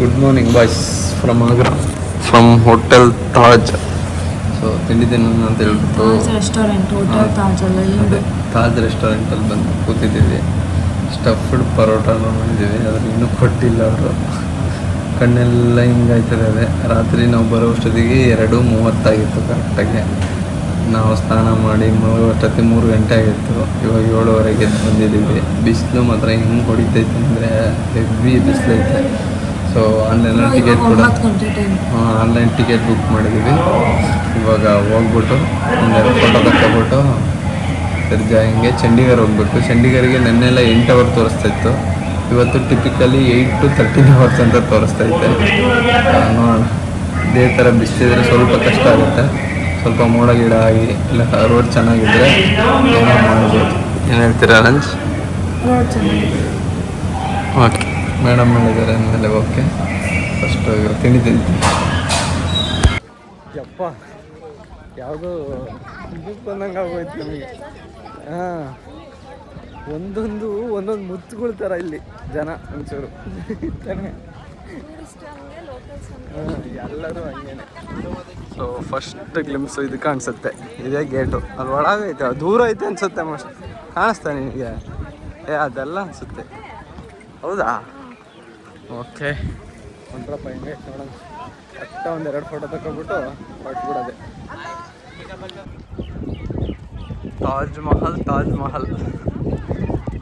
Good morning boys from Agra from hotel Taj. So ತಿಂಡಿ ತಿನ್ನೋಣ ಅಂತ ಹೇಳ್ಬಿಟ್ಟು ರೆಸ್ಟೋರೆಂಟ್ ಹೋಟೆಲ್ ತಾಜ್ ಅಲ್ಲ, ಅದೇ ತಾಜ್ ರೆಸ್ಟೋರೆಂಟಲ್ಲಿ ಬಂದು ಕೂತಿದ್ದೀವಿ. ಸ್ಟಫ್ಡ್ ಪರೋಟಾನು ಮಾಡಿದ್ದೀವಿ, ಅದ್ರ ಇನ್ನೂ ಕೊಟ್ಟಿಲ್ಲ ಅವರು. ಕಣ್ಣೆಲ್ಲ ಹಿಂಗಾಯ್ತದೆ. ಅದೇ ರಾತ್ರಿ ನಾವು ಬರೋಷ್ಟೊತ್ತಿಗೆ 2:30 ಕರೆಕ್ಟಾಗಿ. ನಾವು ಸ್ನಾನ ಮಾಡಿ ಅಷ್ಟೊತ್ತಿಗೆ 3 ಗಂಟೆ ಆಗಿತ್ತು. ಇವಾಗ 7:15 ಬಂದಿದ್ದೀವಿ. ಬಿಸಿಲು ಮಾತ್ರ ಹೆಂಗೆ ಹೊಡಿತೈತೆ ಅಂದರೆ ಹೆವಿ ಬಿಸಿಲೈತೆ. ಸೊ ಆನ್ಲೈನಲ್ಲಿ ಟಿಕೆಟ್ ಕೂಡ ಆನ್ಲೈನ್ ಟಿಕೆಟ್ ಬುಕ್ ಮಾಡಿದ್ದೀವಿ. ಇವಾಗ ಹೋಗ್ಬಿಟ್ಟು ಒಂದೆರಡು ಫೋಟೋ ತಗೊಬಿಟ್ಟು ತಿರ್ಜಾ ಹಿಂಗೆ ಚಂಡೀಗಢ ಹೋಗ್ಬೇಕು. ಚಂಡೀಗಢಗೆ ನೆನ್ನೆಲ್ಲ 8 ಅವರ್ ತೋರಿಸ್ತಾಯಿತ್ತು, ಇವತ್ತು ಟಿಪಿಕಲಿ 8 to 13 hours ಅಂತ ತೋರಿಸ್ತೈತೆ. ನೋಡೋಣ, ಇದೇ ಥರ ಬಿಸಿಲಿದ್ರೆ ಸ್ವಲ್ಪ ಕಷ್ಟ ಆಗುತ್ತೆ. ಸ್ವಲ್ಪ ಮೋಡ ಗಿಡ ಆಗಿ ಇಲ್ಲ ರೋಡ್ ಚೆನ್ನಾಗಿದ್ದರೆ ಏನೋ ಮಾಡ್ಬೋದು. ಏನು ಹೇಳ್ತೀರಾ ಲಂಚ್? ಓಕೆ, ಮೇಡಮ್ ಹೇಳಿದ್ದಾರೆ ಅಂದಮೇಲೆ ಓಕೆ. ಫಸ್ಟು ತಿಂಡಿ ತಿಂತೀನಿ. ಯಪ್ಪ, ಯಾವುದೋ ಇದಕ್ಕೆ ಬಂದಂಗೆ ಆಗೋಯ್ತು ನಮಗೆ. ಹಾಂ, ಒಂದೊಂದು ಮುತ್ತುಗಳ ಥರ ಇಲ್ಲಿ ಜನ ಒಂಚೂರು ತಾನೆ. ಎಲ್ಲರೂ ಹಂಗೇನೆ. ಸೊ ಫಸ್ಟ್ ಗ್ಲಿಮ್ಸ್ ಇದು ಕಾಣಿಸುತ್ತೆ, ಇದೇ ಗೇಟು. ಅಲ್ಲಿ ಒಳಗೈತೆ, ದೂರ ಐತೆ ಅನ್ಸುತ್ತೆ. ಮೋಸ್ಟ್ ಕಾಣಿಸ್ತಾ ನಿನಗೆ? ಅದೆಲ್ಲ ಅನಿಸುತ್ತೆ. ಹೌದಾ? ಓಕೆ, ಒಂದ್ರಪ್ಪ ಹಿಂಗೆ ನೋಡೋಣ. ಕರೆಕ್ಟ 1-2 ಫೋಟೋ ತಗೊಬಿಟ್ಟು ಹೊರಟ್ಬಿಡೋದೆ. ತಾಜ್ ಮಹಲ್ ತಾಜ್ ಮಹಲ್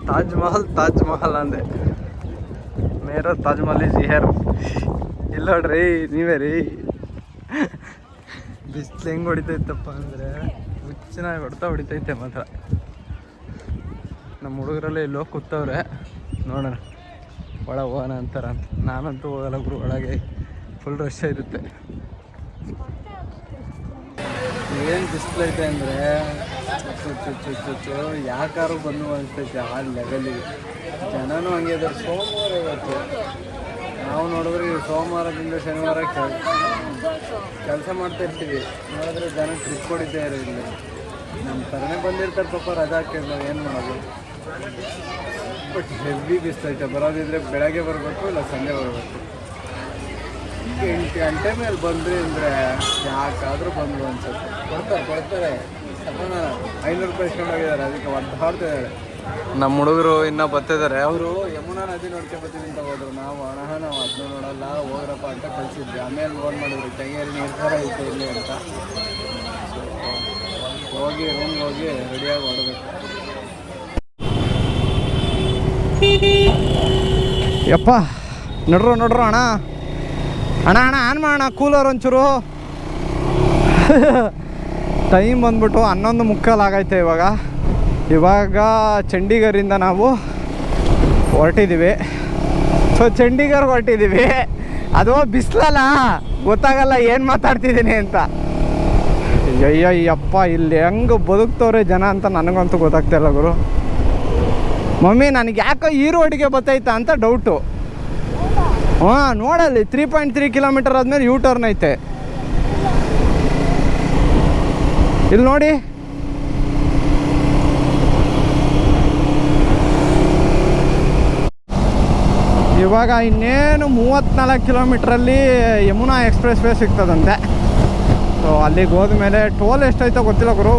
ತಾಜ್ ಮಹಲ್ ತಾಜ್ ಮಹಲ್ ಅಂದೆ. ಮೇರೋ ತಾಜ್ ಮಹಲ್ ಈಸ್ ಹಿಯರ್. ಇಲ್ಲ ನೋಡ್ರಿ, ನೀವೇ ರೀ. ಬಿಸಿಲು ಹೆಂಗೆ ಹೊಡಿತೈತಪ್ಪ ಅಂದರೆ ಹುಚ್ಚನಾಗಿ ಹೊಡಿತೈತೆ ಮಾತ್ರ. ನಮ್ಮ ಹುಡುಗರಲ್ಲೇ ಇಲ್ಲೋ ಕೂತವ್ರೆ, ನೋಡೋಣ ಒಳಗೆ ಹೋಗೋಣ ಅಂತಾರ ಅಂತ. ನಾನಂತೂ ಹೋಗಲ್ಲ ಗುರು, ಒಳಗೆ ಫುಲ್ ರಶ್ ಇರುತ್ತೆ. ಏನು ಬಿಸಿಲೈತೆ ಅಂದರೆ ಯಾಕಾರು ಬಂದು ಅನಿಸ್ತೈತೆ ಆ ಲೆವೆಲಿಗೆ. ಜನನೂ ಹಂಗೆ ಇದ್ದಾರೆ. ಸೋಮವಾರ ಇವತ್ತು ನಾವು ನೋಡಿದ್ರೆ ಸೋಮವಾರದಿಂದ ಶನಿವಾರ ಕೆಲಸ ಮಾಡ್ತಾ ಇರ್ತೀವಿ. ನೋಡಿದ್ರೆ ಜನ ಟ್ರಿಪ್ ಹೊಡಿತಾ ಇರೋದಿಲ್ಲ. ನಮ್ಮ ಥರನೇ ಬಂದಿರ್ತಾರೆ ಪಾಪ, ರಜಾ ಹಾಕಿದ್ರೆ ಏನು ಮಾಡೋದು. But heavy ಬಿಸ್ತೈತೆ. ಬರೋದಿದ್ರೆ ಬೆಳಗ್ಗೆ ಬರಬೇಕು, ಇಲ್ಲ ಸಂಜೆ ಬರಬೇಕು. 8 ಗಂಟೆ ಮೇಲೆ ಬಂದ್ರಿ ಅಂದರೆ ಯಾಕಾದರೂ ಬಂದರು ಅನ್ಸುತ್ತೆ. ಕೊಡ್ತಾರೆ 500 ರೂಪಾಯಿ ಇಸ್ಕೊಂಡೋಗಿದ್ದಾರೆ, ಅದಕ್ಕೆ ಒದ್ದಾಡ್ತಿದ್ದಾರೆ. ನಮ್ಮ ಹುಡುಗರು ಇನ್ನೂ ಬರ್ತಿದ್ದಾರೆ. ಅವರು ಯಮುನಾ ನದಿ ನೋಡ್ಕೊಂಬತ್ತೀನಿ ಅಂತ ಹೋದ್ರು. ನಾವು ಅದನ್ನೂ ನೋಡಲ್ಲ, ಹೋಗ್ರಪ್ಪ ಅಂತ ಕಳಿಸಿದ್ವಿ. ಆಮೇಲೆ ಫೋನ್ ಮಾಡಿದ್ವಿ, ಕೆಂಗೇರಿ ನೀರು ಥರ ಐತೆ ಇಲ್ಲಿ ಅಂತ. ಹೋಗಿ ರೂಮ್ಗೆ ಹೋಗಿ ರೆಡಿಯಾಗಿ ಹೊಡಬೇಕು. ಯಪ್ಪ, ನೋಡ್ರು ಅಣ್ಣ ಆನ್ ಮಾಡೋಣ ಕೂಲರ್ ಒಂಚೂರು. ಟೈಮ್ ಬಂದ್ಬಿಟ್ಟು 11:45 ಆಗೈತೆ ಇವಾಗ ಚಂಡೀಗಢದಿಂದ ನಾವು ಹೊರಟಿದ್ದೀವಿ. ಸೊ ಚಂಡೀಗಢ ಹೊರಟಿದ್ದೀವಿ. ಅದು ಬಿಸಿಲಲ್ಲ, ಗೊತ್ತಾಗಲ್ಲ ಏನು ಮಾತಾಡ್ತಿದ್ದೀನಿ ಅಂತ. ಅಯ್ಯಯ್ಯಪ್ಪ, ಇಲ್ಲಿ ಹೆಂಗೆ ಬದುಕ್ತವ್ರೆ ಜನ ಅಂತ ನನಗಂತೂ ಗೊತ್ತಾಗ್ತಾಯಿಲ್ಲ ಗುರು. ಮಮ್ಮಿ, ನನಗೆ ಯಾಕೋ ಈರೋಡಿಗೆ ಬತ್ತೈತಾ ಅಂತ ಡೌಟು. ಹಾಂ, ನೋಡಲ್ಲಿ 3.3 ಕಿಲೋಮೀಟರ್ ಆದಮೇಲೆ ಯೂ ಟರ್ನ್ ಐತೆ. ಇಲ್ಲಿ ನೋಡಿ, ಇವಾಗ ಇನ್ನೇನು 34 ಕಿಲೋಮೀಟ್ರಲ್ಲಿ ಯಮುನಾ ಎಕ್ಸ್ಪ್ರೆಸ್ ವೇ ಸಿಗ್ತದಂತೆ. ಸೊ ಅಲ್ಲಿಗೆ ಹೋದ್ಮೇಲೆ ಟೋಲ್ ಎಷ್ಟೈತೋ ಗೊತ್ತಿಲ್ಲ ಗುರು.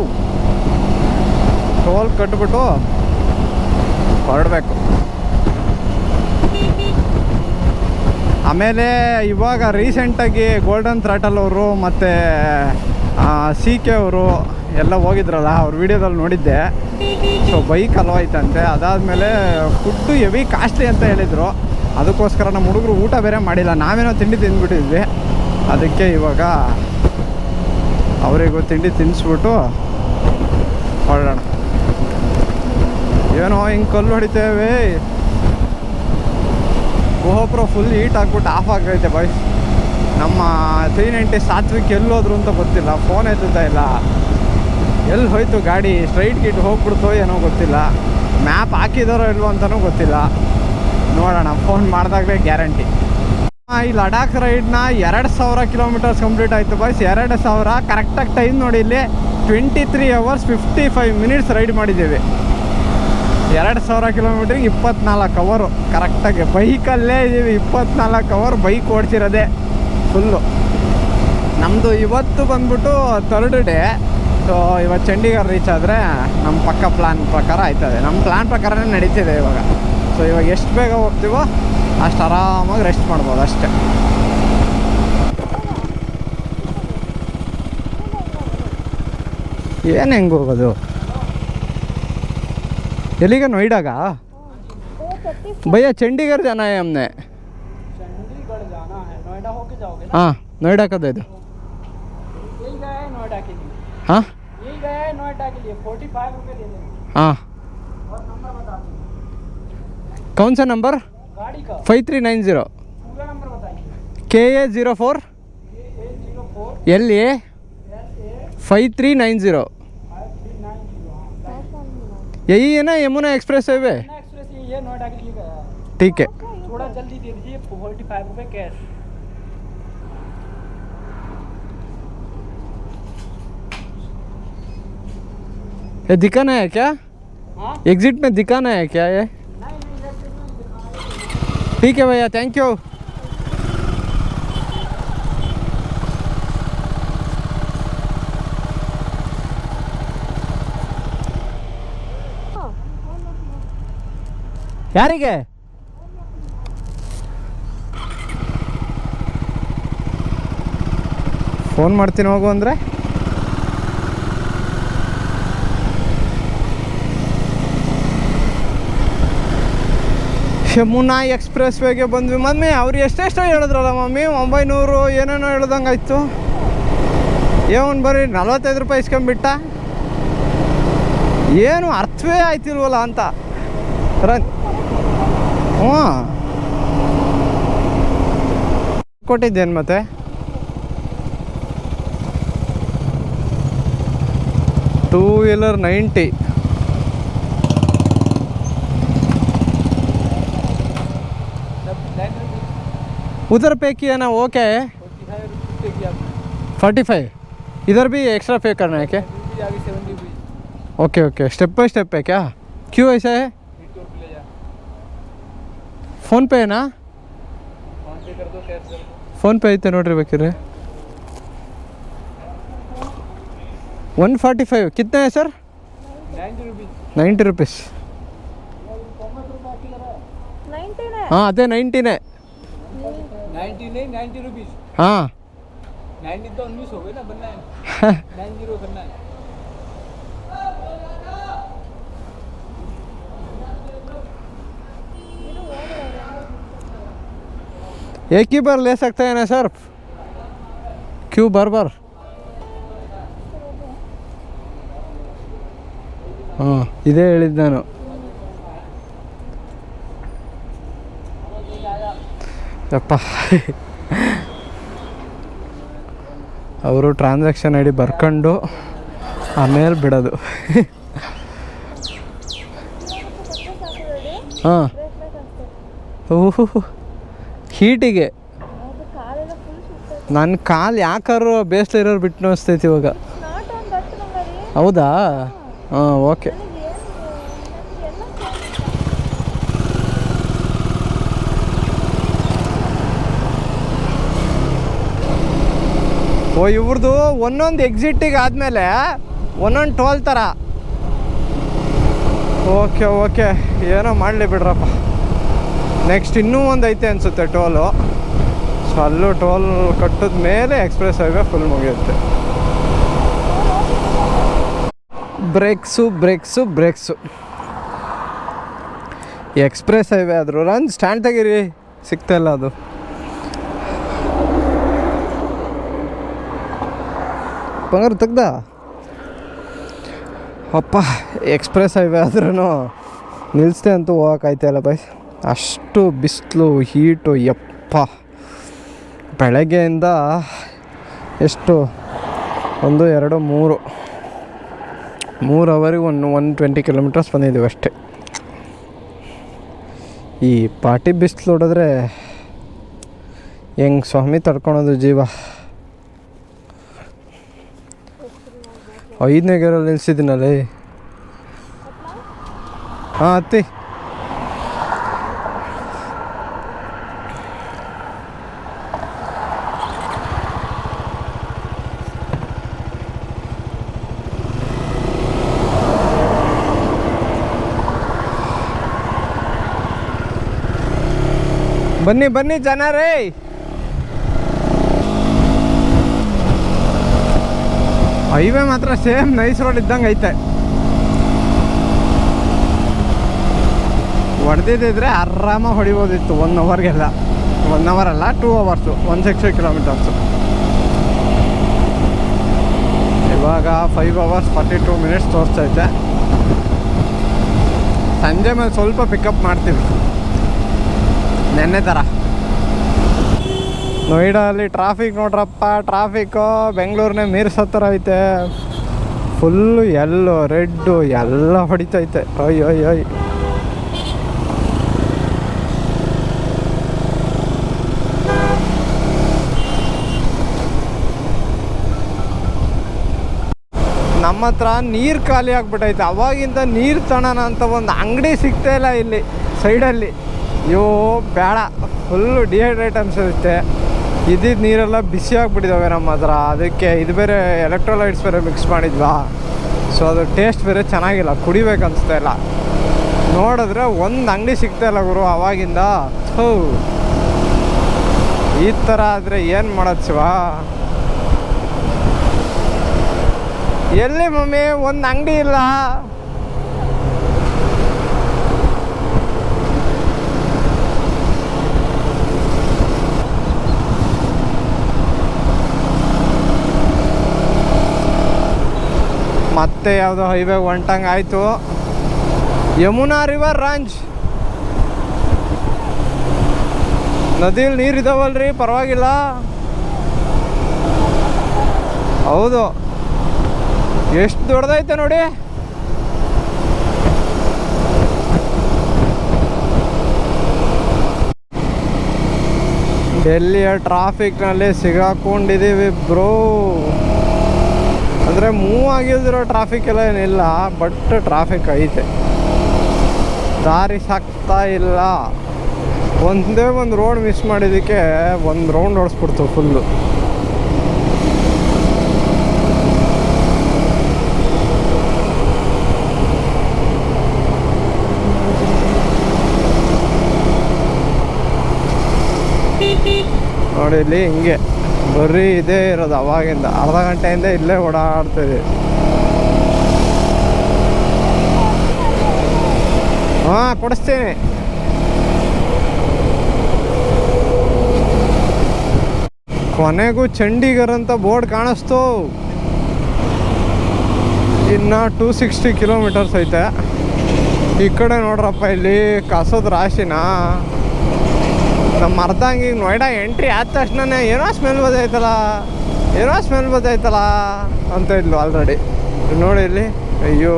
ಟೋಲ್ ಕಟ್ಬಿಟ್ಟು ಹೊರಡಬೇಕು. ಆಮೇಲೆ ಇವಾಗ ರೀಸೆಂಟಾಗಿ ಗೋಲ್ಡನ್ ಥ್ರಾಟಲ್ ಅವರು ಮತ್ತು CK ಅವರು ಎಲ್ಲ ಹೋಗಿದ್ರಲ್ಲ, ಅವ್ರ ವೀಡಿಯೋದಲ್ಲಿ ನೋಡಿದ್ದೆ. ಸೊ ಬೈಕ್ ಅಲ್ವಾಯ್ತಂತೆ. ಅದಾದಮೇಲೆ ಫುಡ್ಡು ಹೆವಿ ಕಾಸ್ಟ್ಲಿ ಅಂತ ಹೇಳಿದರು. ಅದಕ್ಕೋಸ್ಕರ ನಮ್ಮ ಹುಡುಗರು ಊಟ ಬೇರೆ ಮಾಡಿಲ್ಲ. ನಾವೇನೋ ತಿಂಡಿ ತಿಂದ್ಬಿಟ್ಟಿದ್ವಿ. ಅದಕ್ಕೆ ಇವಾಗ ಅವರಿಗೂ ತಿಂಡಿ ತಿನ್ನಿಸ್ಬಿಟ್ಟು ಹೊರಡೋಣ. ಏನೋ ಹಿಂಗೆ ಕಲ್ಲು ಹೊಡಿತೇವೆ. ಗೋಪ್ರೋ ಫುಲ್ ಹೀಟ್ ಹಾಕ್ಬಿಟ್ಟು ಆಫ್ ಆಗೈತೆ ಬಾಯ್ಸ್. ನಮ್ಮ 390 ಸಾತ್ವಿಕ್ ಎಲ್ಲೋದ್ರು ಅಂತ ಗೊತ್ತಿಲ್ಲ, ಫೋನ್ ಎತ್ತುತ್ತಾ ಇಲ್ಲ. ಎಲ್ಲಿ ಹೋಯ್ತು ಗಾಡಿ? ಸ್ಟ್ರೈಟ್ ಗಿಟ್ ಹೋಗ್ಬಿಡ್ತೋ ಏನೋ ಗೊತ್ತಿಲ್ಲ. ಮ್ಯಾಪ್ ಹಾಕಿದಾರೋ ಇಲ್ವೋ ಅಂತಲೂ ಗೊತ್ತಿಲ್ಲ. ನೋಡೋಣ, ಫೋನ್ ಮಾಡಿದಾಗಲೇ ಗ್ಯಾರಂಟಿ. ಈ ಲಡಾಖ್ ರೈಡ್ನ 2000 ಕಿಲೋಮೀಟರ್ಸ್ ಕಂಪ್ಲೀಟ್ ಆಯಿತು ಬಾಯ್ಸ್. 2000 ಕರೆಕ್ಟಾಗಿ ಟೈಮ್ ನೋಡಿ, ಇಲ್ಲಿ 23 hours 55 minutes ರೈಡ್ ಮಾಡಿದ್ದೀವಿ. 2,000 ಕಿಲೋಮೀಟ್ರಿಗೆ 24 ಅವರು ಕರೆಕ್ಟಾಗಿ. ಬೈಕಲ್ಲೇ ಇದ್ದೀವಿ, 24 ಅವರ್ ಬೈಕ್ ಓಡಿಸಿರೋದೆ ಫುಲ್ಲು. ನಮ್ಮದು ಇವತ್ತು ಬಂದ್ಬಿಟ್ಟು 3rd ಡೇ. ಸೊ ಇವತ್ತು ಚಂಡೀಗಢ ರೀಚ್ ಆದರೆ ನಮ್ಮ ಪಕ್ಕ ಪ್ಲ್ಯಾನ್ ಪ್ರಕಾರ ಆಯ್ತದೆ. ನಮ್ಮ ಪ್ಲ್ಯಾನ್ ಪ್ರಕಾರನೇ ನಡೀತಿದೆ ಇವಾಗ. ಸೊ ಇವಾಗ ಎಷ್ಟು ಬೇಗ ಹೋಗ್ತೀವೋ ಅಷ್ಟು ಆರಾಮಾಗಿ ರೆಸ್ಟ್ ಮಾಡ್ಬೋದು ಅಷ್ಟೇ. ಏನು ಹೆಂಗೆ ಹೋಗೋದು? ಎಲ್ಲಿಗೆ? नोएडा भैया चंडीगढ़ जाना है हमने। चंडीगढ़ जाना है, नोएडा होके जाओगे ना? हाँ नोएडा का दे दो। यही गया है नोएडा के लिए। हाँ यही गया है नोएडा के लिए, 45 रुपये दे देंगे। हाँ और नंबर बता दीजिए कौन सा नंबर? गाड़ी का 5390 पूरा नंबर बताइए। KA04 LA 5390। यही है ना यमुना एक्सप्रेस हाईवे? एक्सप्रेस यही है, नोएडा के लिए गया है। ठीक है थोड़ा जल्दी दे दीजिए, 45 रुपये कैश। ये दिखाना है क्या? हाँ एग्जिट में दिखाना है क्या ये? ठीक है भैया, थैंक यू। ಯಾರಿಗೆ? ಫೋನ್ ಮಾಡ್ತೀನಿ ಹೋಗು ಅಂದರೆ ಯಮುನಾ ಎಕ್ಸ್ಪ್ರೆಸ್ ವೇಗೆ ಬಂದ್ವಿ. ಮಮ್ಮಿ ಅವ್ರು ಎಷ್ಟೆಷ್ಟೋ ಹೇಳಿದ್ರಲ್ಲ ಮಮ್ಮಿ, 900 ಏನೇನೋ ಹೇಳ್ದಂಗೆ ಆಯಿತು. ಏನು ಬರೀ 45 ರೂಪಾಯಿ ಇಸ್ಕೊಂಬಿಟ್ಟ, ಏನು ಅರ್ಥವೇ ಆಯ್ತಿಲ್ವಲ್ಲ ಅಂತ. ಹ್ಞೂ ಕೊಟ್ಟಿದ್ದೇನು ಮತ್ತೆ? Two wheeler 90। उधर पे किया ना वो क्या है? 45। इधर भी एक्स्ट्रा पे करना है क्या? Okay okay, step by step है क्या? क्यों ऐसा है? फ़ोन पे है ना? फ़ोन पे ಐತೆ ನೋಡ್ರಿ ಬೇಕಿದ್ರೆ। 145 कितना है सर? 90 रुपीस। हाँ अದೇ 90 है। 90 रुपीस। हाँ 90 तो 19 हो गए ना, बनना है 90 करना है। एक ही बार ले सकते हैं ना सर? क्यों बार बार? ಹಾಂ ಇದೇ ಹೇಳಿದ್ದು ನಾನು. ಯಪ್ಪ ಅವರು ಟ್ರಾನ್ಸಾಕ್ಷನ್ ಐ ಡಿ ಬರ್ಕೊಂಡು ಆಮೇಲೆ ಬಿಡೋದು. ಹಾಂ ಓಹೋ ಹೀಟಿಗೆ ನನ್ನ ಕಾಲು ಯಾಕಾರು ಬೇಸ್ಲಿರೋರು ಬಿಟ್ಟು ಅನಿಸ್ತೈತಿ ಇವಾಗ. ಹೌದಾ? ಹಾಂ ಓಕೆ. ಓ ಇವ್ರದ್ದು ಒಂದೊಂದು ಎಕ್ಸಿಟಿಗೆ ಆದಮೇಲೆ ಒಂದೊಂದು ಟೋಲ್ ಥರ. ಓಕೆ ಓಕೆ, ಏನೋ ಮಾಡಲಿ ಬಿಡ್ರಪ್ಪ. ನೆಕ್ಸ್ಟ್ ಇನ್ನೂ ಒಂದು ಐತೆ ಅನಿಸುತ್ತೆ ಟೋಲು. ಸೊ ಅಲ್ಲೂ ಟೋಲ್ ಕಟ್ಟಿದ ಮೇಲೆ ಎಕ್ಸ್ಪ್ರೆಸ್ ಹೈವೇ ಫುಲ್ ಮುಗಿಯುತ್ತೆ. Brakes brakes brakes. Express highway ಆದರೂ ರನ್ ಸ್ಟ್ಯಾಂಡ್ ತೆಗೀರಿ, ಸಿಗ್ತಾಯಿಲ್ಲ ಅದು. ಬಂಗಾರ ತೆಗ್ದ ಅಪ್ಪ. ಎಕ್ಸ್ಪ್ರೆಸ್ ಹೈವೇ ಆದ್ರೂ ನಿಲ್ಲಿಸ್ದೆ ಅಂತೂ ಹೋಗೋಕ್ಕಾಯ್ತಾಯಿಲ್ಲ ಬೈ. ಅಷ್ಟು ಬಿಸಿಲು ಹೀಟು ಯಪ್ಪ. ಬೆಳಗ್ಗೆಯಿಂದ ಎಷ್ಟು 1 2 3 ಅವರಿಗೆ 120 ಕಿಲೋಮೀಟರ್ಸ್ ಬಂದಿದ್ದೀವಿ ಅಷ್ಟೇ. ಈ ಪಾಟಿ ಬಿಸಿಲು ನೋಡಿದ್ರೆ ಹೆಂಗೆ ಸ್ವಾಮಿ ತಡ್ಕೊಳೋದು ಜೀವ. 5ನೇ ಗೇರಲ್ಲಿ ನಿಲ್ಸಿದ್ದೀನಲ್ಲಿ. ಹಾಂ ಹತ್ತಿ. ಬನ್ನಿ ಬನ್ನಿ ಜನರೇ. ಹೈವೇ ಮಾತ್ರ ಸೇಮ್ ನೈಸ್ ರೋಡ್ ಇದ್ದಂಗೆ ಐತೆ. ಹೊಡೆದಿದ್ದಿದ್ರೆ ಆರಾಮಾಗಿ ಹೊಡಿಬೋದಿತ್ತು 1 ಅವರ್ಗೆಲ್ಲ. 1 ಅವರ್ ಅಲ್ಲ 2 ಅವರ್ಸು, 160 ಕಿಲೋಮೀಟರ್ಸು. ಇವಾಗ 5 hours 42 minutes ತೋರಿಸ್ತೈತೆ. ಸಂಜೆ ಮೇಲೆ ಸ್ವಲ್ಪ ಪಿಕಪ್ ಮಾಡ್ತೀವಿ ನೆನ್ನೆ ಥರ. ನೋಯ್ಡಾದಲ್ಲಿ ಟ್ರಾಫಿಕ್ ನೋಡ್ರಪ್ಪ, ಟ್ರಾಫಿಕ್ಕು ಬೆಂಗಳೂರನ್ನೇ ಮೀರ್ಸೋ ಥರ ಐತೆ. ಫುಲ್ಲು ಎಲ್ಲೋ ರೆಡ್ಡು ಎಲ್ಲ ಹೊಡಿತೈತೆ. ಅಯ್ಯೋ ನಮ್ಮ ಹತ್ರ ನೀರು ಖಾಲಿ ಆಗಿಬಿಟ್ಟೈತೆ. ಅವಾಗಿಂದ ನೀರು ತಗೋಣ ಅಂತ ಒಂದು ಅಂಗಡಿ ಸಿಗ್ತಾ ಇಲ್ಲ ಇಲ್ಲಿ ಸೈಡಲ್ಲಿ. ಅಯ್ಯೋ ಬೇಡ, ಫುಲ್ಲು ಡಿಹೈಡ್ರೇಟ್ ಅನಿಸುತ್ತೆ. ಇದ್ದಿದ್ದು ನೀರೆಲ್ಲ ಬಿಸಿ ಆಗಿಬಿಟ್ಟಿದ್ದಾವೆ ನಮ್ಮ ಹತ್ರ. ಅದಕ್ಕೆ ಇದು ಬೇರೆ ಎಲೆಕ್ಟ್ರೋಲೈಟ್ಸ್ ಬೇರೆ ಮಿಕ್ಸ್ ಮಾಡಿದ್ವಾ, ಸೊ ಅದು ಟೇಸ್ಟ್ ಬೇರೆ ಚೆನ್ನಾಗಿಲ್ಲ, ಕುಡಿಬೇಕು ಅನಿಸ್ತಾ ಇಲ್ಲ. ನೋಡಿದ್ರೆ ಒಂದು ಅಂಗಡಿ ಸಿಗ್ತಾ ಇಲ್ಲ ಗುರು ಅವಾಗಿಂದ. ಈ ಥರ ಆದರೆ ಏನು ಮಾಡೋದು ಶಿವ? ಎಲ್ಲಿ ಮಮ್ಮಿ ಒಂದು ಅಂಗಡಿ ಇಲ್ಲ? ಮತ್ತೆ ಯಾವುದೋ ಹೈವೇ ಹೊಂಟಂಗೆ ಆಯಿತು. Yamuna river ranch. ನದಿಯಲ್ಲಿ ನೀರಿದಾವಲ್ರಿ, ಪರವಾಗಿಲ್ಲ. ಹೌದು, ಎಷ್ಟು ದೊಡ್ಡದೈತೆ ನೋಡಿ. ಡೆಲ್ಲಿಯ ಟ್ರಾಫಿಕ್ನಲ್ಲಿ ಸಿಗಾಕೊಂಡಿದ್ದೀವಿ ಬ್ರೋ. ಅಂದರೆ ಮೂವ್ ಆಗಿಲ್ದಿರೋ ಟ್ರಾಫಿಕ್ ಎಲ್ಲ ಏನಿಲ್ಲ, ಬಟ್ ಟ್ರಾಫಿಕ್ ಐತೆ. ದಾರಿ ಸಾಕ್ತಾ ಇಲ್ಲ. ಒಂದೇ ಒಂದು ರೋಡ್ ಮಿಸ್ ಮಾಡಿದ್ದಕ್ಕೆ 1 ರೌಂಡ್ ಓಡಿಸ್ಬಿಡ್ತು ಫುಲ್ಲು. ನೋಡಿ ಇಲ್ಲಿ ಹಿಂಗೆ ಬರೀ ಇದೇ ಇರೋದು ಅವಾಗಿಂದ. ಅರ್ಧ ಗಂಟೆಯಿಂದ ಇಲ್ಲೇ ಓಡಾಡ್ತೀವಿ. ಹಾಂ ಕೊಡಿಸ್ತೀನಿ. ಕೊನೆಗೂ ಚಂಡೀಗರ್ ಅಂತ ಬೋರ್ಡ್ ಕಾಣಿಸ್ತು. ಇನ್ನು 260 ಕಿಲೋಮೀಟರ್ಸ್ ಐತೆ. ಈ ಕಡೆ ನೋಡ್ರಪ್ಪ, ಇಲ್ಲಿ ಕಸದ ರಾಶಿನ. ನಮ್ಮ ಅರ್ಧಂಗೆ ನೋಯ್ಡಾ ಎಂಟ್ರಿ ಆದ ತಕ್ಷಣ ಏನೋ ಸ್ಮೆಲ್ ಬದೈತಲ್ಲ ಅಂತ ಇದ್ಲು ಆಲ್ರೆಡಿ. ನೋಡಿ ಇಲ್ಲಿ, ಅಯ್ಯೋ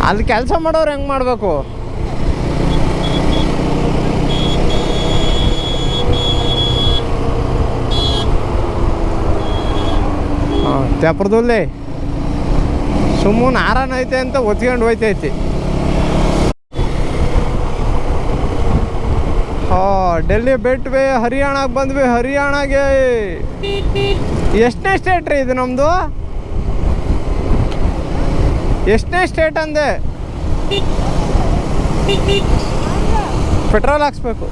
ಅಲ್ಲಿ ಕೆಲಸ ಮಾಡೋರು ಹೆಂಗೆ ಮಾಡಬೇಕು? ಹಾಂ, ತ್ಯಾಪುರದಲ್ಲಿ ಸುಮ್ಮನೆ ಆರಾನ ಐತೆ ಅಂತ ಒತ್ಕೊಂಡು ಹೋಯ್ತೈತಿ. ಡೆಲ್ಲಿ ಬಿಟ್ವಿ, ಹರಿಯಾಣಕ್ಕೆ ಬಂದ್ವಿ. ಹರಿಯಾಣಗೆ ಎಷ್ಟನೇ ಸ್ಟೇಟ್ ರೀ ಇದು ನಮ್ಮದು? ಎಷ್ಟನೇ ಸ್ಟೇಟ್ ಅಂದೆ? ಪೆಟ್ರೋಲ್ ಹಾಕ್ಸ್ಬೇಕು.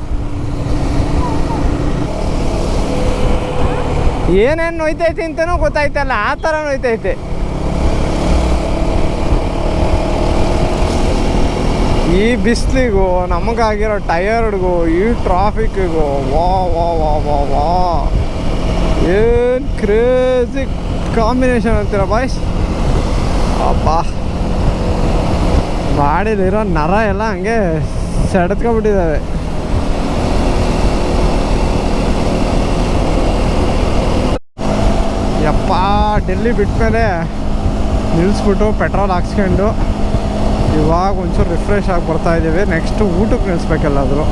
ಏನೇನು ನೋಯ್ತೈತಿ ಅಂತನೂ ಗೊತ್ತಾಯ್ತಲ್ಲ, ಆ ಥರ ನೋಯ್ತೈತೆ. ಈ ಬಿಸಿಲಿಗೂ ನಮಗಾಗಿರೋ ಟಯರ್ಡ್ಗೂ ಈ ಟ್ರಾಫಿಕ್ಕಿಗೂ ವಾ ಏನು ಕ್ರೇಜಿ ಕಾಂಬಿನೇಷನ್ ಅಂತೀರ ಬಾಯ್ಸ್. ಅಪ್ಪ, ಬಾಡಿಲಿರೋ ನರ ಎಲ್ಲ ಹಂಗೆ ಸೆಡೆದ್ಕೊಬಿಟ್ಟಿದ್ದಾವೆ. ಯಪ್ಪ, ಡೆಲ್ಲಿ ಬಿಟ್ಮೇಲೆ ನಿಲ್ಲಿಸ್ಬಿಟ್ಟು ಪೆಟ್ರೋಲ್ ಹಾಕ್ಸ್ಕೊಂಡು ಇವಾಗ ಒಂಚೂರು ರಿಫ್ರೆಶ್ ಆಗಿ ಬರ್ತಾ ಇದ್ದೀವಿ. ನೆಕ್ಸ್ಟ್ ಊಟಕ್ಕೆ ನಿಲ್ಲಿಸ್ಬೇಕೆಲ್ಲಾದರೂ.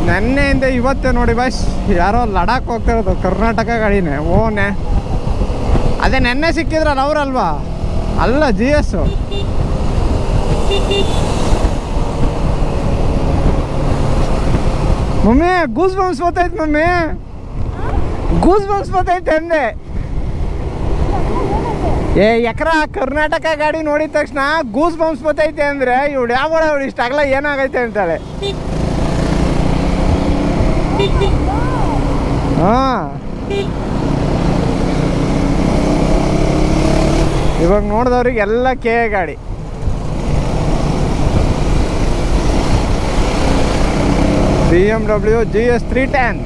ನೆನ್ನೆಯಿಂದ ಇವತ್ತೇ ನೋಡಿ ಬಾಯ್ಸ್, ಯಾರೋ ಲಡಾಖ್ ಹೋಗ್ತಿರೋದು ಕರ್ನಾಟಕ ಗಾಡಿನೇ. ಓನೇ ಅದೇ ನೆನ್ನೆ ಸಿಕ್ಕಿದ್ರಲ್ಲ ಅವರಲ್ವಾ? ಅಲ್ಲ, GS. ಮಮ್ಮಿ ಗೂಸ್ ಬಂಪ್ಸ್ ಬರ್ತೈತೆ ಮಮ್ಮಿ, ಗೂಸ್ ಬಂಪ್ಸ್ ಬರ್ತೈತೆ ಅಂದೆ. ಎಕರ ಕರ್ನಾಟಕ ಗಾಡಿ ನೋಡಿದ ತಕ್ಷಣ ಗೂಸ್ ಬಂಪ್ಸ್ ಬರ್ತೈತೆ ಅಂದರೆ ಇವಳು ಯಾವ ಇಷ್ಟಾಗಲ್ಲ ಏನಾಗೈತೆ ಅಂತಾಳೆ. ಹಾಂ, ಇವಾಗ ನೋಡಿದವ್ರಿಗೆ ಎಲ್ಲ ಕೆ ಗಾಡಿ. BMW GS 310.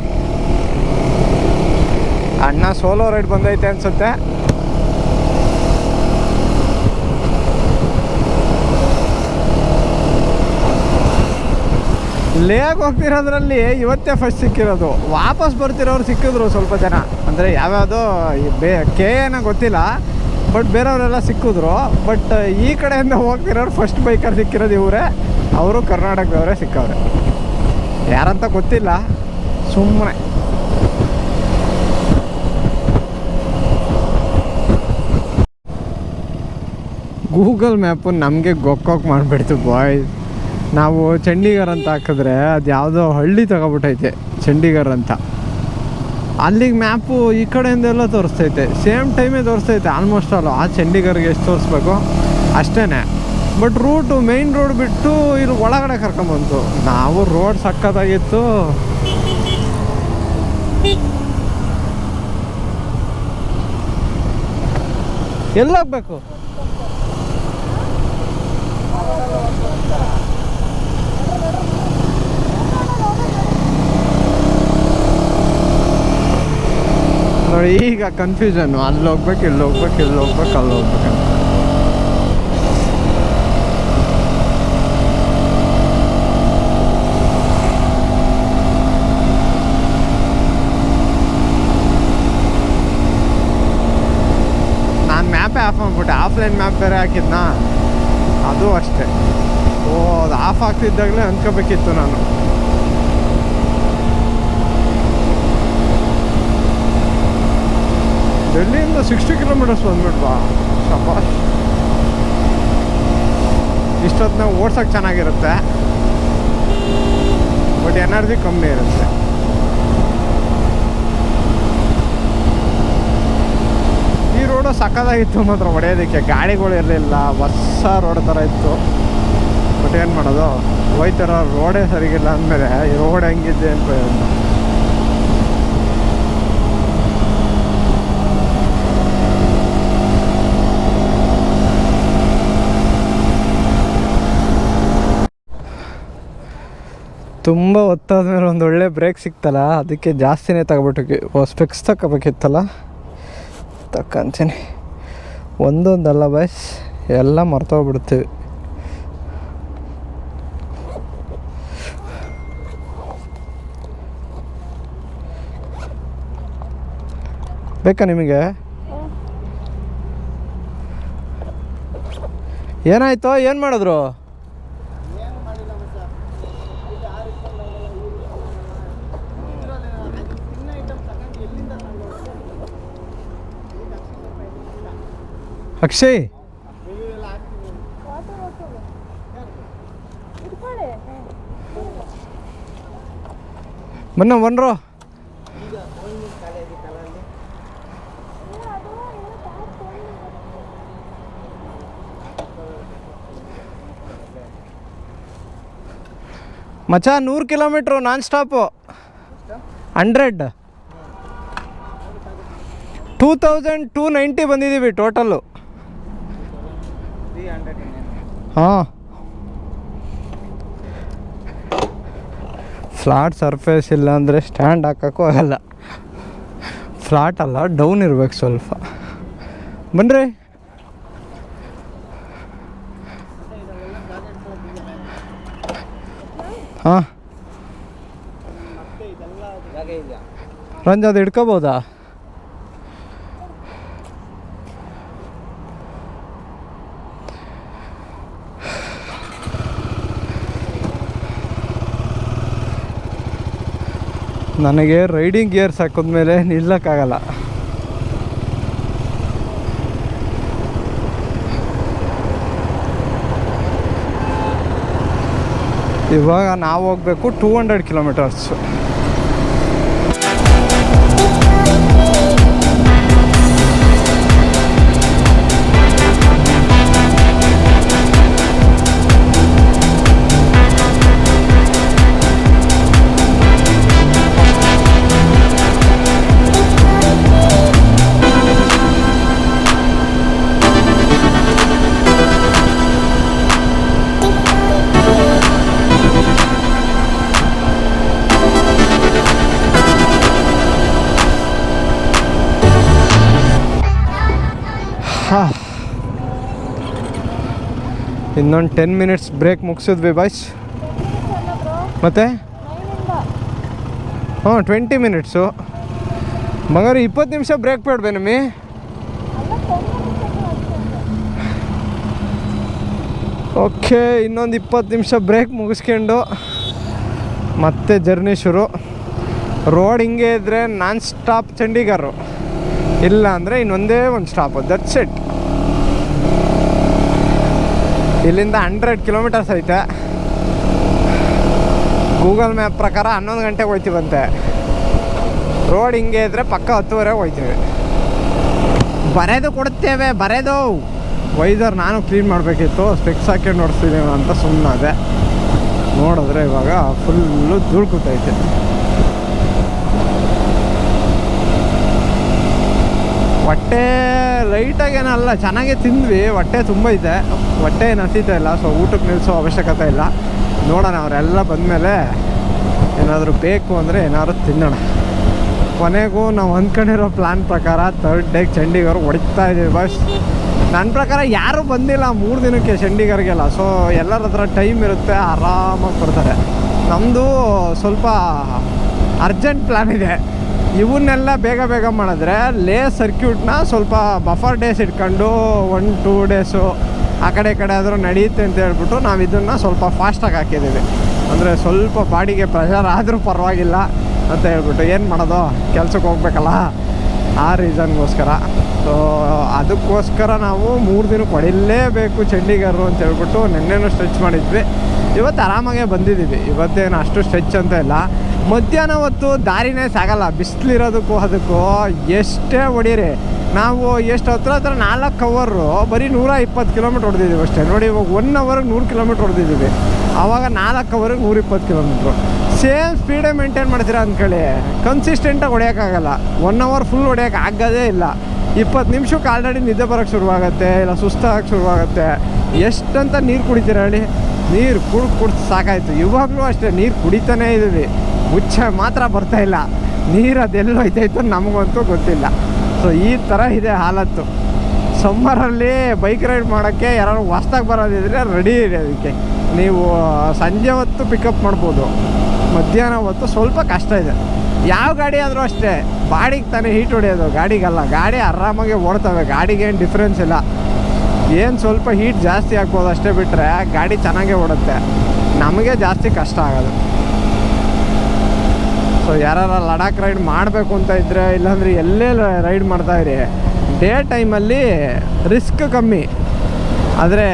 ಅಣ್ಣ ಸೋಲೋ ರೈಡ್ ಬಂದೈತೆ ಅನ್ಸುತ್ತೆ. ಲೇಗ್ ಹೋಗ್ತಿರೋದ್ರಲ್ಲಿ ಇವತ್ತೇ ಫಸ್ಟ್ ಸಿಕ್ಕಿರೋದು. ವಾಪಸ್ ಬರ್ತಿರೋರು ಸಿಕ್ಕಿದ್ರು ಸ್ವಲ್ಪ ಜನ, ಅಂದರೆ ಯಾವ್ಯಾವುದೋ KAನ ಗೊತ್ತಿಲ್ಲ, ಬಟ್ ಬೇರೆಯವರೆಲ್ಲ ಸಿಕ್ಕಿದ್ರು. ಬಟ್ ಈ ಕಡೆಯಿಂದ ಹೋಗ್ತಿರೋರು ಫಸ್ಟ್ ಬೈಕರ್ ಸಿಕ್ಕಿರೋದು ಇವರೇ. ಅವರು ಕರ್ನಾಟಕದವರೇ ಸಿಕ್ಕವ್ರೆ, ಯಾರಂತ ಗೊತ್ತಿಲ್ಲ, ಸುಮ್ಮನೆ. ಗೂಗಲ್ ಮ್ಯಾಪು ನಮಗೆ ಗೊಕ್ಕೋಕ್ ಮಾಡಿಬಿಡ್ತು ಬಾಯ್. ನಾವು ಚಂಡೀಗಢ ಅಂತ ಹಾಕಿದ್ರೆ ಅದು ಯಾವುದೋ ಹಳ್ಳಿ ತಗೊಬಿಟ್ಟೈತೆ ಚಂಡೀಗಢ ಅಂತ. ಅಲ್ಲಿಗೆ ಮ್ಯಾಪು ಈ ಕಡೆಯಿಂದೆಲ್ಲ ತೋರಿಸ್ತೈತೆ, ಸೇಮ್ ಟೈಮೇ ತೋರಿಸ್ತೈತೆ ಆಲ್ಮೋಸ್ಟ್ ಆಲ್. ಆ ಚಂಡೀಗಢಗೆ ಎಷ್ಟು ತೋರಿಸ್ಬೇಕು ಅಷ್ಟೇ. ಬಟ್ ರೂಟು ಮೇಯ್ನ್ ರೋಡ್ ಬಿಟ್ಟು ಇಲ್ಲಿ ಒಳಗಡೆ ಕರ್ಕೊಂಬಂತು. ನಾವು ರೋಡ್ ಸಕ್ಕತ್ತಾಗಿತ್ತು. ಎಲ್ಲೋಗ್ಬೇಕು? ನೋಡಿ ಈಗ ಕನ್ಫ್ಯೂಷನ್ನು, ಅಲ್ಲಿ ಹೋಗ್ಬೇಕು, ಇಲ್ಲಿ ಹೋಗ್ಬೇಕು, ಇಲ್ಲಿ ಹೋಗ್ಬೇಕು, ಅಲ್ಲಿ ಹೋಗ್ಬೇಕಂತ. ನಾನು ಮ್ಯಾಪೇ ಆಫ್ ಮಾಡ್ಬಿಟ್ಟೆ. ಆಫ್ಲೈನ್ ಮ್ಯಾಪ್ ಬೇರೆ ಹಾಕಿದ್ನಾ, ಅದು ಅಷ್ಟೇ. ಓ, ಅದು ಆಫ್ ಆಗ್ತಿದ್ದಾಗಲೇ ಅಂದ್ಕೋಬೇಕಿತ್ತು ನಾನು. ಡೆಲ್ಲಿಯಿಂದ 60 ಕಿಲೋಮೀಟರ್ಸ್ ಬಂದ್ಬಿಟ್ವಾ, ಶಬಾಷ್. ಇಷ್ಟೊತ್ತಿನಾಗ ಓಡ್ಸೋಕ್ಕೆ ಚೆನ್ನಾಗಿರುತ್ತೆ, ಬಟ್ ಎನರ್ಜಿ ಕಮ್ಮಿ ಇರುತ್ತೆ. ಈ ರೋಡು ಸಕ್ಕತ್ತಾಗಿತ್ತು ಮಾತ್ರ ಹೊಡೆಯೋದಕ್ಕೆ. ಗಾಡಿಗಳು ಇರಲಿಲ್ಲ, ಹೊಸ ರೋಡ್ ಥರ ಇತ್ತು. ಬಟ್ ಏನು ಮಾಡೋದು, ಹೋಯ್ತಾರ ರೋಡೇ ಸರಿಗಿಲ್ಲ ಅಂದಮೇಲೆ ಈ ರೋಡ್ ಹೆಂಗಿದ್ದೆ ಅಂತ. ತುಂಬ ಹೊತ್ತಾದ್ಮೇಲೆ ಒಂದು ಒಳ್ಳೆ ಬ್ರೇಕ್ ಸಿಕ್ತಲ್ಲ, ಅದಕ್ಕೆ ಜಾಸ್ತಿನೇ ತಗೊಬಿಟ್ಟು ಸ್ಪೆಕ್ಸ್ ತಗೋಬೇಕಿತ್ತಲ್ಲ, ತಕ್ಕಂತೀನಿ. ಒಂದೊಂದಲ್ಲ ಬಾಯ್ಸ್, ಎಲ್ಲ ಮರ್ತೋಗ್ಬಿಡ್ತೀವಿ. ಬೇಕಾ ನಿಮಗೆ? ಏನಾಯ್ತು? ಏನು ಮಾಡಿದ್ರು? ಅಕ್ಷಯ್, ಬನ್ನ ಬನ್ರೋ. ಮಚ್ಚ 100 ಕಿಲೋಮೀಟ್ರು ನಾನ್ ಸ್ಟಾಪು, 100 2290 ಬಂದಿದ್ದೀವಿ ಟೋಟಲ್ಲು. ಹಾಂ, ಫ್ಲಾಟ್ ಸರ್ಫೇಸ್ ಇಲ್ಲ ಅಂದರೆ ಸ್ಟ್ಯಾಂಡ್ ಹಾಕೋಕ್ಕೂ ಆಗಲ್ಲ. ಫ್ಲಾಟ್ ಅಲ್ಲ, ಡೌನ್ ಇರ್ಬೇಕು ಸ್ವಲ್ಪ. ಬನ್ನಿರಿ. ಹಾಂ ರಂಜ, ಅದು ಹಿಡ್ಕೋಬೋದಾ? ನನಗೆ ರೈಡಿಂಗ್ ಗೇರ್ಸ್ ಹಾಕಿದ್ಮೇಲೆ ನಿಲ್ಲಕ್ಕಾಗಲ್ಲ. ಇವಾಗ ನಾವು ಹೋಗಬೇಕು 200 ಕಿಲೋಮೀಟರ್ಸು. ಇನ್ನೊಂದು 10 ಮಿನಿಟ್ಸ್ ಬ್ರೇಕ್ ಮುಗಿಸಿದ್ವಿ ಬಾಯ್ಸ್. ಮತ್ತೆ 20 ಮಿನಿಟ್ಸು ಮಗರು 20 ನಿಮಿಷ ಬ್ರೇಕ್ ಬೇಡವೆ ನಿಮ್ಮಿ. ಓಕೆ, ಇನ್ನೊಂದು 20 ನಿಮಿಷ ಬ್ರೇಕ್ ಮುಗಿಸ್ಕೊಂಡು ಮತ್ತೆ ಜರ್ನಿ ಶುರು. ರೋಡ್ ಹಿಂಗೆ ಇದ್ದರೆ ನಾನ್ ಸ್ಟಾಪ್ ಚಂಡೀಗಢ, ಇಲ್ಲ ಅಂದರೆ ಇನ್ನೊಂದೇ ಒಂದು ಸ್ಟಾಪು, ದಟ್ಸ್ ಇಟ್. ಇಲ್ಲಿಂದ 100 ಕಿಲೋಮೀಟರ್ಸ್ ಐತೆ. ಗೂಗಲ್ ಮ್ಯಾಪ್ ಪ್ರಕಾರ 11 ಗಂಟೆಗೆ ಹೋಗ್ತೀವಂತೆ. ರೋಡ್ ಹಿಂಗೆ ಇದ್ದರೆ ಪಕ್ಕ 10:30 ಹೋಗ್ತೀವಿ. ಬರೆದು ಕೊಡುತ್ತೇವೆ, ಬರೆದು. ವೈಸರ್ ನಾನು ಕ್ಲೀನ್ ಮಾಡಬೇಕಿತ್ತು, ಸ್ಪೆಕ್ಸ್ ಹಾಕೊಂಡು ನೋಡಿಸ್ತಿದ್ದೀವಿ ಅಂತ ಸುಮ್ಮನಾದೆ. ನೋಡಿದ್ರೆ ಇವಾಗ ಫುಲ್ಲು ಧೂಳು ಕೂತೈತೆ. ಹೊಟ್ಟೆ ಲೈಟಾಗೇನಲ್ಲ, ಚೆನ್ನಾಗೇ ತಿಂದ್ವಿ. ಹೊಟ್ಟೆ ತುಂಬ ಇದೆ, ಹೊಟ್ಟೆ ಏನು ಹಸಿತಾ ಇಲ್ಲ. ಸೊ ಊಟಕ್ಕೆ ನಿಲ್ಲಿಸೋ ಅವಶ್ಯಕತೆ ಇಲ್ಲ. ನೋಡೋಣ, ಅವರೆಲ್ಲ ಬಂದಮೇಲೆ ಏನಾದರೂ ಬೇಕು ಅಂದರೆ ಏನಾದರೂ ತಿನ್ನೋಣ. ಕೊನೆಗೂ ನಾವು ಅಂದ್ಕೊಂಡಿರೋ ಪ್ಲ್ಯಾನ್ ಪ್ರಕಾರ 3rd ಡೇಗೆ ಚಂಡೀಗಢ ಹೊಡಿತಾ ಇದ್ದೀವಿ ಬಸ್. ನನ್ನ ಪ್ರಕಾರ ಯಾರೂ ಬಂದಿಲ್ಲ 3 ದಿನಕ್ಕೆ ಚಂಡೀಗಢಗೆಲ್ಲ. ಸೊ ಎಲ್ಲರ ಹತ್ರ ಟೈಮ್ ಇರುತ್ತೆ, ಆರಾಮಾಗಿ ಬರ್ತಾರೆ. ನಮ್ಮದು ಸ್ವಲ್ಪ ಅರ್ಜೆಂಟ್ ಪ್ಲ್ಯಾನ್ ಇದೆ. ಇವನ್ನೆಲ್ಲ ಬೇಗ ಬೇಗ ಮಾಡಿದ್ರೆ ಲೇ ಸರ್ಕ್ಯೂಟ್ನ ಸ್ವಲ್ಪ ಬಫರ್ ಡೇಸ್ ಇಟ್ಕೊಂಡು 1-2 ಡೇಸು ಆ ಕಡೆ ಈ ಕಡೆ ಆದರೂ ನಡೆಯುತ್ತೆ ಅಂತ ಹೇಳ್ಬಿಟ್ಟು ನಾವು ಇದನ್ನು ಸ್ವಲ್ಪ ಫಾಸ್ಟಾಗಿ ಹಾಕಿದ್ದೀವಿ. ಅಂದರೆ ಸ್ವಲ್ಪ ಬಾಡಿಗೆ ಪ್ರೆಷರ್ ಆದರೂ ಪರವಾಗಿಲ್ಲ ಅಂತ ಹೇಳ್ಬಿಟ್ಟು. ಏನು ಮಾಡೋದು, ಕೆಲ್ಸಕ್ಕೆ ಹೋಗ್ಬೇಕಲ್ಲ, ಆ ರೀಸನ್ಗೋಸ್ಕರ. ಸೊ ಅದಕ್ಕೋಸ್ಕರ ನಾವು 3 ದಿನಕ್ಕೆ ಹೊಡಿಲೇಬೇಕು ಚಂಡೀಗಢ ಅಂತ ಹೇಳ್ಬಿಟ್ಟು ನಿನ್ನೆನೂ ಸ್ಟ್ರೆಚ್ ಮಾಡಿದ್ವಿ. ಇವತ್ತು ಆರಾಮಾಗೆ ಬಂದಿದ್ದೀವಿ. ಇವತ್ತೇನು ಅಷ್ಟು ಸ್ಟ್ರೆಚ್ ಅಂತ ಇಲ್ಲ. ಮಧ್ಯಾಹ್ನ ಹೊತ್ತು ದಾರಿನೇ ಸಾಗಲ್ಲ, ಬಿಸಿಲಿರೋದಕ್ಕೂ ಅದಕ್ಕೂ ಎಷ್ಟೇ ಹೊಡೀರಿ. ನಾವು ಎಷ್ಟು ಹತ್ರ 4 ಅವರ್ರು ಬರೀ 120 ಕಿಲೋಮೀಟ್ರ್ ಹೊಡೆದಿದ್ದೀವಿ ಅಷ್ಟೇ. ನೋಡಿ, ಇವಾಗ 1 ಅವರ್ಗೆ 100 ಕಿಲೋಮೀಟ್ರ್ ಹೊಡೆದಿದ್ದೀವಿ. ಆವಾಗ 4 ಅವರ್ಗೆ 120 ಕಿಲೋಮೀಟ್ರು. ಸೇಮ್ ಸ್ಪೀಡೇ ಮೇಂಟೈನ್ ಮಾಡ್ತೀರಾ ಅಂದ್ಕೊಳ್ಳಿ, ಕನ್ಸಿಸ್ಟೆಂಟಾಗಿ ಹೊಡೆಯೋಕ್ಕಾಗಲ್ಲ. 1 ಅವರ್ ಫುಲ್ ಹೊಡೆಯೋಕೆ ಆಗೋದೇ ಇಲ್ಲ. 20 ನಿಮಿಷಕ್ಕೆ ಆಲ್ರೆಡಿ ನಿದ್ದೆ ಬರೋಕ್ಕೆ ಶುರುವಾಗುತ್ತೆ, ಇಲ್ಲ ಸುಸ್ತಾಗಕ್ಕೆ ಶುರುವಾಗುತ್ತೆ. ಎಷ್ಟಂತ ನೀರು ಕುಡಿತೀರ ಹೇಳಿ? ನೀರು ಕುಡ್ದು ಸಾಕಾಯಿತು. ಇವಾಗಲೂ ಅಷ್ಟೇ ನೀರು ಕುಡಿತಾನೇ ಇದ್ದೀವಿ, ಮುಚ್ಚೆ ಮಾತ್ರ ಬರ್ತಾಯಿಲ್ಲ. ನೀರು ಅದೆಲ್ಲೋ ಐತಾಯ್ತು ನಮಗಂತೂ ಗೊತ್ತಿಲ್ಲ. ಸೊ ಈ ಥರ ಇದೆ ಹಾಲತ್ತು. ಸಮ್ಮರಲ್ಲಿ ಬೈಕ್ ರೈಡ್ ಮಾಡೋಕ್ಕೆ ಯಾರು ಹೊಸ್ದಾಗಿ ಬರೋದಿದ್ರೆ ರೆಡಿ ಇದೆ. ಅದಕ್ಕೆ ನೀವು ಸಂಜೆ ಹೊತ್ತು ಪಿಕಪ್ ಮಾಡ್ಬೋದು, ಮಧ್ಯಾಹ್ನ ಹೊತ್ತು ಸ್ವಲ್ಪ ಕಷ್ಟ ಇದೆ. ಯಾವ ಗಾಡಿ ಆದರೂ ಅಷ್ಟೇ, ಬಾಡಿಗೆ ತಾನೇ ಹೀಟ್ ಹೊಡೆಯೋದು, ಗಾಡಿಗಲ್ಲ. ಗಾಡಿ ಆರಾಮಾಗಿ ಓಡ್ತವೆ, ಗಾಡಿಗೇನು ಡಿಫ್ರೆನ್ಸ್ ಇಲ್ಲ. ಏನು ಸ್ವಲ್ಪ ಹೀಟ್ ಜಾಸ್ತಿ ಆಗ್ಬೋದು ಅಷ್ಟೇ, ಬಿಟ್ಟರೆ ಗಾಡಿ ಚೆನ್ನಾಗೇ ಓಡುತ್ತೆ. ನಮಗೆ ಜಾಸ್ತಿ ಕಷ್ಟ ಆಗೋದು. ಸೊ ಯಾರು ಲಡಾಖ್ ರೈಡ್ ಮಾಡಬೇಕು ಅಂತ ಇದ್ದರೆ, ಇಲ್ಲಾಂದರೆ ಎಲ್ಲೇ ರೈಡ್ ಮಾಡ್ತಾಯಿರಿ, ಡೇ ಟೈಮಲ್ಲಿ ರಿಸ್ಕ್ ಕಮ್ಮಿ, ಆದರೆ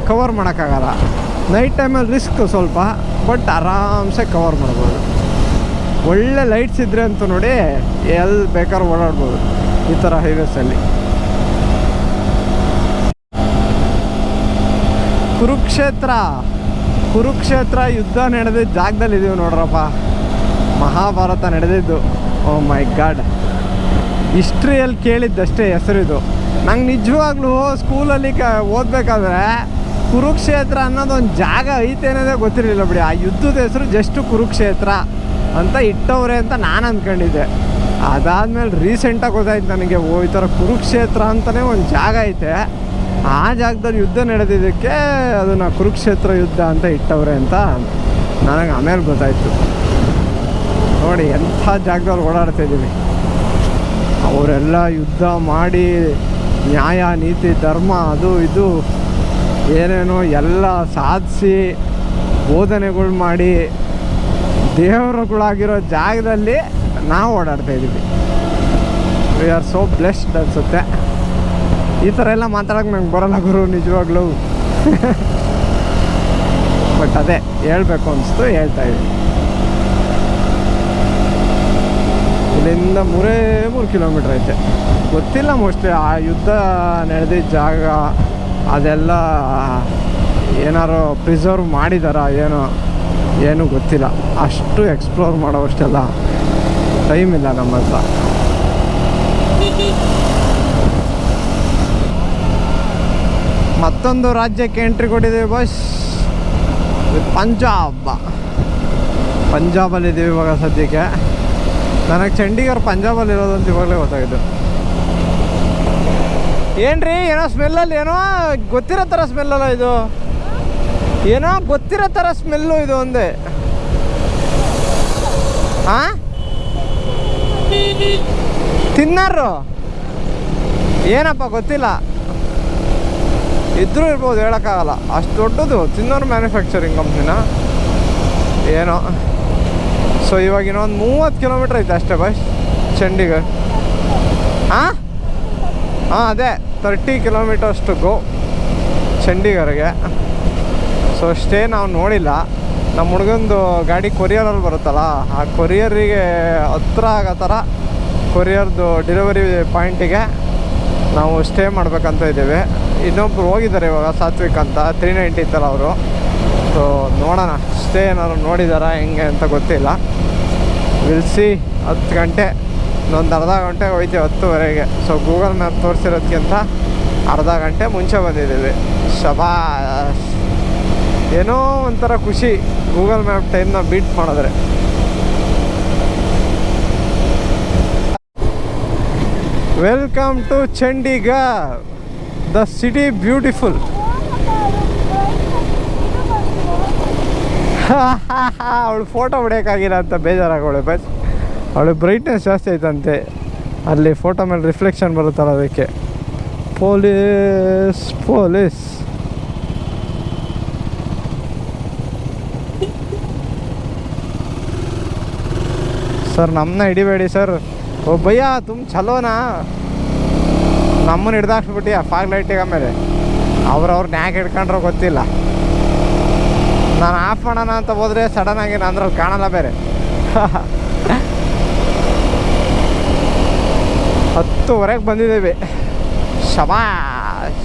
ಕವರ್ ಮಾಡೋಕ್ಕಾಗಲ್ಲ. ನೈಟ್ ಟೈಮಲ್ಲಿ ರಿಸ್ಕ್ ಸ್ವಲ್ಪ, ಬಟ್ ಆರಾಮ್ಸೆ ಕವರ್ ಮಾಡ್ಬೋದು. ಒಳ್ಳೆ ಲೈಟ್ಸ್ ಇದ್ದರೆ ಅಂತೂ ನೋಡಿ ಎಲ್ಲಿ ಬೇಕಾದ್ರೂ ಓಡಾಡ್ಬೋದು ಈ ಥರ ಹೈವೇಸಲ್ಲಿ. ಕುರುಕ್ಷೇತ್ರ ಯುದ್ಧ ನಡೆದಿದ್ದ ಜಾಗದಲ್ಲಿದ್ದೀವಿ ನೋಡ್ರಪ್ಪ. ಮಹಾಭಾರತ ನಡೆದಿದ್ದು. ಓ ಮೈ ಗಾಡ್, ಹಿಸ್ಟ್ರಿಯಲ್ಲಿ ಕೇಳಿದ್ದಷ್ಟೇ ಹೆಸರಿದು. ನಂಗೆ ನಿಜವಾಗ್ಲೂ ಸ್ಕೂಲಲ್ಲಿ ಓದಬೇಕಾದ್ರೆ ಕುರುಕ್ಷೇತ್ರ ಅನ್ನೋದೊಂದು ಜಾಗ ಐತೆ ಅನ್ನೋದೇ ಗೊತ್ತಿರಲಿಲ್ಲ ಬಿಡಿ. ಆ ಯುದ್ಧದ ಹೆಸರು ಜಸ್ಟ್ ಕುರುಕ್ಷೇತ್ರ ಅಂತ ಇಟ್ಟವ್ರೆ ಅಂತ ನಾನು ಅಂದ್ಕೊಂಡಿದ್ದೆ. ಅದಾದಮೇಲೆ ರೀಸೆಂಟಾಗಿ ಗೊತ್ತಾಯ್ತು ನನಗೆ, ಓ ಈ ಥರ ಕುರುಕ್ಷೇತ್ರ ಅಂತಲೇ ಒಂದು ಜಾಗ ಐತೆ, ಆ ಜಾಗದಲ್ಲಿ ಯುದ್ಧ ನಡೆದಿದ್ದಕ್ಕೆ ಅದನ್ನು ಕುರುಕ್ಷೇತ್ರ ಯುದ್ಧ ಅಂತ ಇಟ್ಟವ್ರೆ ಅಂತ ನನಗೆ ಆಮೇಲೆ ಗೊತ್ತಾಯಿತು. ನೋಡಿ ಎಂಥ ಜಾಗದಲ್ಲಿ ಓಡಾಡ್ತಾಯಿದ್ದೀವಿ. ಅವರೆಲ್ಲ ಯುದ್ಧ ಮಾಡಿ ನ್ಯಾಯ ನೀತಿ ಧರ್ಮ ಅದು ಇದು ಏನೇನೋ ಎಲ್ಲ ಸಾಧಿಸಿ ಬೋಧನೆಗಳು ಮಾಡಿ ದೇವರುಗಳಾಗಿರೋ ಜಾಗದಲ್ಲಿ ನಾವು ಓಡಾಡ್ತಾ ಇದ್ದೀವಿ. ವಿ ಆರ್ ಸೋ ಬ್ಲೆಸ್ಡ್ ಅನಿಸುತ್ತೆ. ಈ ಥರ ಎಲ್ಲ ಮಾತಾಡೋಕೆ ನಂಗೆ ಬರೋಲ್ಲ ಗುರು ನಿಜವಾಗ್ಲೂ. ಬಟ್ ಅದೇ ಹೇಳ್ಬೇಕು ಅನಿಸ್ತು, ಹೇಳ್ತಾ ಇದ್ದೀನಿ. ಇಲ್ಲಿಂದ 3 ಕಿಲೋಮೀಟ್ರ್ ಐತೆ. ಗೊತ್ತಿಲ್ಲ, ಮೋಸ್ಟ್ಲಿ ಆ ಯುದ್ಧ ನಡೆದಿದ್ದ ಜಾಗ ಅದೆಲ್ಲ ಏನಾರು ಪ್ರಿಸರ್ವ್ ಮಾಡಿದಾರ ಏನೂ ಗೊತ್ತಿಲ್ಲ. ಅಷ್ಟು ಎಕ್ಸ್ಪ್ಲೋರ್ ಮಾಡೋವಷ್ಟೆಲ್ಲ ಟೈಮ್ ಇಲ್ಲ ನಮ್ಮ ಹತ್ರ. ಮತ್ತೊಂದು ರಾಜ್ಯಕ್ಕೆ ಎಂಟ್ರಿ ಕೊಟ್ಟಿದ್ದೀವಿ ಬಸ್. ಪಂಜಾಬಲ್ಲಿದ್ದೀವಿ ಇವಾಗ ಸದ್ಯಕ್ಕೆ. ನನಗೆ ಚಂಡೀಗಢ ಪಂಜಾಬಲ್ಲಿ ಇರೋದಂತ ಇವಾಗಲೇ ಗೊತ್ತಾಗಿದ್ದು. ಏನ್ರಿ ಏನೋ ಸ್ಮೆಲ್ಲಲ್ಲಿ ಏನೋ ಗೊತ್ತಿರೋ ಥರ ಸ್ಮೆಲ್ಲಲ್ಲ ಇದು, ಏನೋ ಗೊತ್ತಿರೋ ಥರ ಸ್ಮೆಲ್ಲು ಇದು ಒಂದೇ. ಹಾಂ, ತಿನ್ನಾರು ಏನಪ್ಪ ಗೊತ್ತಿಲ್ಲ, ಇದ್ರೂ ಇರ್ಬೋದು, ಹೇಳೋಕ್ಕಾಗಲ್ಲ. ಅಷ್ಟು ದೊಡ್ಡದು ತಿನ್ನೋರು ಮ್ಯಾನುಫ್ಯಾಕ್ಚರಿಂಗ್ ಕಂಪ್ನಿನ ಏನೋ. ಸೊ ಇವಾಗ ಇನ್ನೊಂದು 30 ಕಿಲೋಮೀಟ್ರ್ ಐತೆ ಅಷ್ಟೇ ಬಸ್ ಚಂಡೀಗಢ. ಹಾಂ ಅದೇ 30 ಕಿಲೋಮೀಟರ್ಷ್ಟು ಗೋ ಚಂಡೀಗಢಗೆ. ಸೊ ಸ್ಟೇ ನಾವು ನೋಡಿಲ್ಲ. ನಮ್ಮ ಹುಡುಗಂದು ಗಾಡಿ ಕೊರಿಯರಲ್ಲಿ ಬರುತ್ತಲ್ಲ, ಆ ಕೊರಿಯರಿಗೆ ಹತ್ರ ಆಗೋ ಥರ ಕೊರಿಯರ್ದು ಡೆಲಿವರಿ ಪಾಯಿಂಟಿಗೆ ನಾವು ಸ್ಟೇ ಮಾಡ್ಬೇಕಂತ ಇದ್ದೀವಿ. ಇನ್ನೊಬ್ರು ಹೋಗಿದ್ದಾರೆ ಇವಾಗ, ಸಾತ್ವಿಕ್ ಅಂತ, 390 ಇತ್ತಲ್ಲ ಅವರು. ಸೊ ನೋಡೋಣ ಸ್ಟೇ ಏನಾದ್ರು ನೋಡಿದಾರ ಹೆಂಗೆ ಅಂತ ಗೊತ್ತಿಲ್ಲ. ವಿಲ್ಸಿ 10 ಗಂಟೆ, ಇನ್ನೊಂದು ಅರ್ಧ ಗಂಟೆ ಹೋಯ್ತೀವಿ 10:30ಗೆ. ಸೊ ಗೂಗಲ್ ಮ್ಯಾಪ್ ತೋರಿಸಿರೋದಕ್ಕಿಂತ ಅರ್ಧ ಗಂಟೆ ಮುಂಚೆ ಬಂದಿದ್ದೀವಿ. ಶಬಾಷ್, ಏನೋ ಒಂಥರ ಖುಷಿ ಗೂಗಲ್ ಮ್ಯಾಪ್ ಟೈಮ್ನ ಬೀಟ್ ಮಾಡಿದ್ರೆ. Welcome to Chandigarh, the city beautiful. ಅವಳು ಫೋಟೋ ಹೊಡೆಯೋಕ್ಕಾಗಿಲ್ಲ ಅಂತ ಬೇಜಾರಾಗೋಳೆ ಬಸ್. ಅವಳು ಬ್ರೈಟ್ನೆಸ್ ಜಾಸ್ತಿ ಆಯ್ತಂತೆ, ಅಲ್ಲಿ ಫೋಟೋ ಮೇಲೆ ರಿಫ್ಲೆಕ್ಷನ್ ಬರುತ್ತಲ್ಲ ಅದಕ್ಕೆ. ಪೊಲೀಸ್ ಸರ್, ನಮ್ಮನ್ನ ಹಿಡಿಬೇಡಿ ಸರ್. ಓ ಭಯ್ಯ ತುಂಬ ಚಲೋನಾ, ನಮ್ಮನ್ನು ಹಿಡ್ದಾಕ್ಸ್ಬಿಟ್ಟು ಆ ಫಾಗ್ ಲೈಟಿಗೆ. ಆಮೇಲೆ ಅವ್ರನ್ನ ಯಾಕೆ ಹಿಡ್ಕೊಂಡ್ರೋ ಗೊತ್ತಿಲ್ಲ. ನಾನು ಆಫ್ ಮಾಡೋಣ ಅಂತ ಹೋದರೆ ಸಡನ್ನಾಗಿ ನಾನು ಅದ್ರಲ್ಲಿ ಕಾಣಲ್ಲ ಬೇರೆ. 10:30ಗೆ ಬಂದಿದ್ದೀವಿ. ಶಬಾಷ್.